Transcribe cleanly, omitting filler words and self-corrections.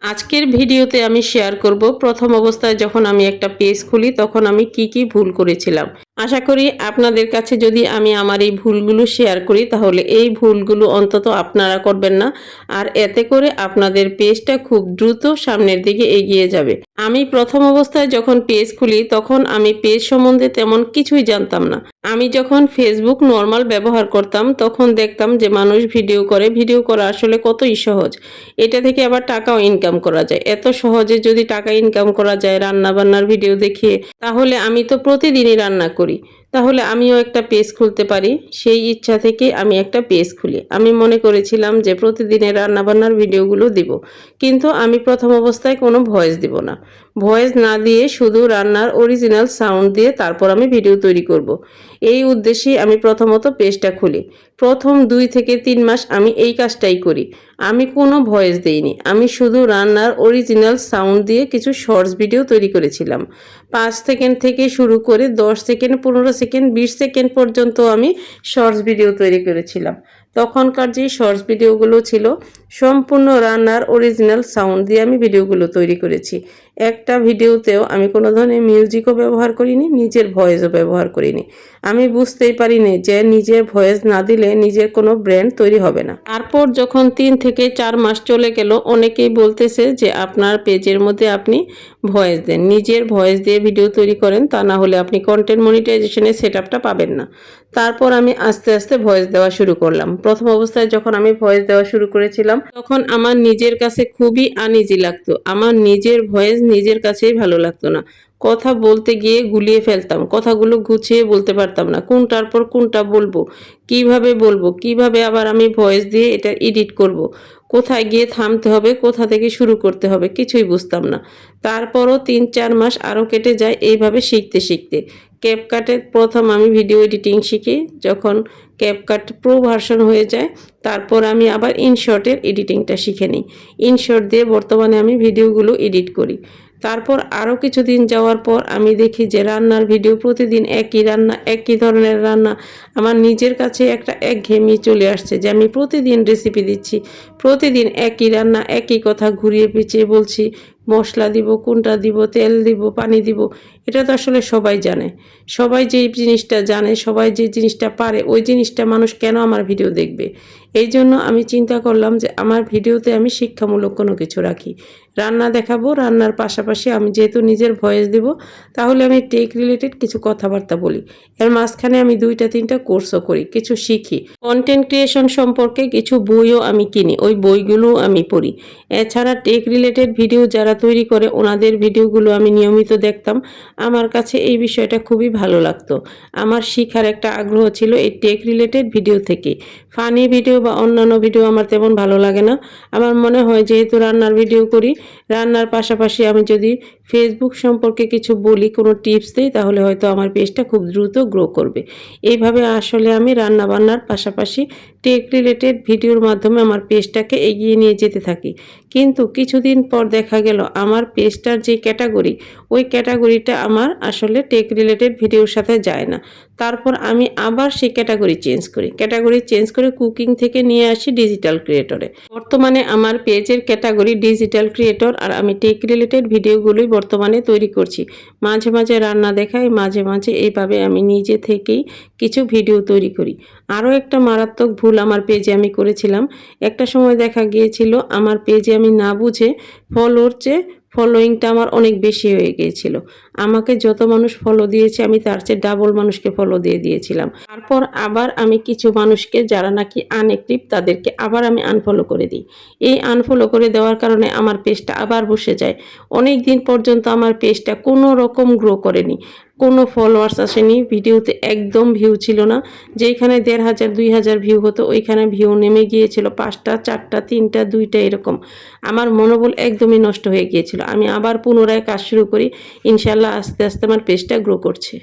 আজকের ভিডিওতে আমি শেয়ার করব প্রথম অবস্থায় যখন আমি একটা পেজ খুলি তখন আমি কি ভুল করেছিলাম। আশা করি আপনাদের কাছে যদি আমি আমার এই ভুলগুলো শেয়ার করি তাহলে এই ভুলগুলো অন্তত আপনারা করবেন না, আর এতে করে আপনাদের পেজটা খুব দ্রুত সামনের দিকে এগিয়ে যাবে। আমি প্রথম অবস্থায় যখন পেজ খুলি তখন আমি পেজ সম্বন্ধে তেমন কিছুই জানতাম না। আমি যখন ফেসবুক নর্মাল ব্যবহার করতাম তখন দেখতাম যে মানুষ ভিডিও করে, ভিডিও করা আসলে কতই সহজ। এটা থেকে আবার টাকাও ইনকাম করা যায়। এত সহজে যদি টাকা ইনকাম করা যায় রান্না বান্নার ভিডিও দেখিয়ে, তাহলে আমি তো প্রতিদিনই রান্না করি, তাহলে আমিও একটা পেজ খুলতে পারি। সেই ইচ্ছা থেকে আমি একটা পেজ খুলি। আমি মনে করেছিলাম যে প্রতিদিনের রান্নাবান্নার ভিডিওগুলো দিব, কিন্তু আমি প্রথম অবস্থায় কোনো ভয়েস দিব না। ভয়েস না দিয়ে শুধু রান্নার অরিজিনাল সাউন্ড দিয়ে তারপর আমি ভিডিও তৈরি করব। এই উদ্দেশ্যেই আমি প্রথমত পেজটা খুলি। প্রথম 2 থেকে 3 মাস আমি এই কাজটাই করি। আমি কোনো ভয়েস দেইনি, আমি শুধু রান্নার অরিজিনাল সাউন্ড দিয়ে কিছু শর্টস ভিডিও তৈরি করেছিলাম। 5 সেকেন্ড থেকে শুরু করে 10 সেকেন্ড, 15 সেকেন্ড, 20 সেকেন্ড পর্যন্ত আমি শর্টস ভিডিও তৈরি করেছিলাম। তখনকার যে শর্টস ভিডিওগুলো ছিল সম্পূর্ণ রান্নার অরিজিনাল সাউন্ড দিয়ে আমি ভিডিওগুলো তৈরি করেছি। একটা ভিডিওতেও আমি কোনো ধরনের মিউজিকও ব্যবহার করিনি, নিজের ভয়েসও ব্যবহার করিনি। আমি বুঝতেই পারিনি যে নিজের ভয়েস না দিলে নিজের কোনো ব্র্যান্ড তৈরি হবে না। তারপর যখন 3 থেকে 4 মাস চলে গেল, অনেকেই বলতেছে যে আপনার পেজের মধ্যে আপনি ভয়েস দেন, নিজের ভয়েস দিয়ে ভিডিও তৈরি করেন, তা না হলে আপনি কন্টেন্ট মনিটাইজেশনের সেটআপটা পাবেন না। তারপর আমি আস্তে আস্তে ভয়েস দেওয়া শুরু করলাম। প্রথম অবস্থায় যখন আমি ভয়েস দেওয়া শুরু করেছিলাম তখন আমার নিজের কাছে খুবই আনইজি লাগতো। আমার নিজের ভয়েস নিজের কাছেই ভালো লাগতো না। কথা বলতে গিয়ে গুলিয়ে ফেলতাম, কথাগুলো গুছিয়ে বলতে পারতাম না, কোনটার পর কোনটা বলবো, কিভাবে আবার আমি ভয়েস দিয়ে এটা এডিট করব, কোথায় গিয়ে থামতে হবে, কোথা থেকে শুরু করতে হবে, কিছুই বুঝতাম না। তারপরও 3-4 মাস আরও কেটে যায় এইভাবে শিখতে শিখতে। ক্যাপকাটে প্রথম আমি ভিডিও এডিটিং শিখি। যখন ক্যাপকাট প্রো ভার্সন হয়ে যায় তারপর আমি আবার ইনশর্টের এডিটিংটা শিখে নিই। ইনশর্ট দিয়ে বর্তমানে আমি ভিডিওগুলো এডিট করি। তারপর আরও কিছুদিন যাওয়ার পর আমি দেখি যে রান্নার ভিডিও প্রতিদিন একই রান্না, একই ধরনের রান্না, আমার নিজের কাছে একটা একঘেয়েমি চলে আসছে যে আমি প্রতিদিন রেসিপি দিচ্ছি, প্রতিদিন একই রান্না, একই কথা ঘুরিয়ে পেঁচিয়ে বলছি। মশলা দিব, কোনটা দিব, তেল দিব, পানি দিব, এটা তো আসলে সবাই জানে। সবাই যেই জিনিসটা জানে, সবাই যে জিনিসটা পারে, ওই জিনিসটা মানুষ কেন আমার ভিডিও দেখবে? এই জন্য আমি চিন্তা করলাম যে আমার ভিডিওতে আমি শিক্ষামূলক কোনো কিছু রাখি। রান্না দেখাবো, রান্নার পাশাপাশি আমি যেহেতু নিজের ভয়েস দেব, তাহলে আমি টেক রিলেটেড কিছু কথাবার্তা বলি। এর মাঝখানে আমি 2-3টা কোর্সও করি, কিছু শিখি। কন্টেন্ট ক্রিয়েশন সম্পর্কে কিছু বইও আমি কিনি, ওই বইগুলো আমি পড়ি। এছাড়া টেক রিলেটেড ভিডিও যারা তৈরি করে ওনাদের ভিডিওগুলো আমি নিয়মিত দেখতাম। আমার কাছে এই বিষয়টা খুবই ভালো লাগতো। আমার শিখার একটা আগ্রহ ছিল এই টেক রিলেটেড ভিডিও থেকে। ফানি ভিডিও বা অন্যান্য ভিডিও আমার তেমন ভালো লাগে না। আমার মনে হয় যেহেতু রান্নার ভিডিও করি, রান্নার পাশাপাশি আমি যদি ফেসবুক সম্পর্কে কিছু বলি, কোনো টিপস দিই, তাহলে হয়তো আমার পেজটা খুব দ্রুত গ্রো করবে। এইভাবে আসলে আমি রান্না বান্নার পাশাপাশি টেক রিলেটেড ভিডিওর মাধ্যমে আমার পেজটাকে এগিয়ে নিয়ে যেতে থাকি। কিন্তু কিছুদিন পর দেখা গেল আমার পেজটার যে ক্যাটাগরি, ওই ক্যাটাগরিটা আমার আসলে টেক রিলেটেড ভিডিওর সাথে যায় না। তারপর আমি আবার সেই ক্যাটাগরি চেঞ্জ করে কুকিং থেকে নিয়ে আসি ডিজিটাল ক্রিয়েটরে। বর্তমানে আমার পেজের ক্যাটাগরি ডিজিটাল ক্রিয়েটর, আর আমি টেক রিলেটেড ভিডিওগুলোই বর্তমানে তৈরি করছি। মাঝে মাঝে রান্না দেখাই, মাঝে মাঝে এইভাবে আমি নিজে থেকেই কিছু ভিডিও তৈরি করি। আরও একটা মারাত্মক ভুল আমার পেজে আমি করেছিলাম। একটা সময় দেখা গিয়েছিল আমার পেজে আমি না বুঝে ফলোয়িংটা আমার অনেক বেশি হয়ে গিয়েছিল। আমাকে যত মানুষ ফলো দিয়েছে আমি তার চেয়ে ডাবল মানুষকে ফলো দিয়ে দিয়েছিলাম। তারপর আবার আমি কিছু মানুষকে যারা নাকি আনঅ্যাক্টিভ তাদেরকে আবার আমি আনফলো করে দিই। এই আনফলো করে দেওয়ার কারণে আমার পেজটা আবার বসে যায়। অনেক দিন পর্যন্ত আমার পেজটা কোনো রকম গ্রো করেনি, কোনো ফলোয়ার্স আসেনি, ভিডিওতে একদম ভিউ ছিল না। যেখানে 1500-2000 ভিউ হতো ওইখানে ভিউ নেমে গিয়েছিল 5টা, 4টা, 3টা, 2টা, এরকম। আমার মনোবল একদমই নষ্ট হয়ে গিয়েছিল। আমি আবার পুনরায় কাজ শুরু করি। ইনশাল্লাহ আস্তে আস্তে আমার পেজটা গ্রো করছে।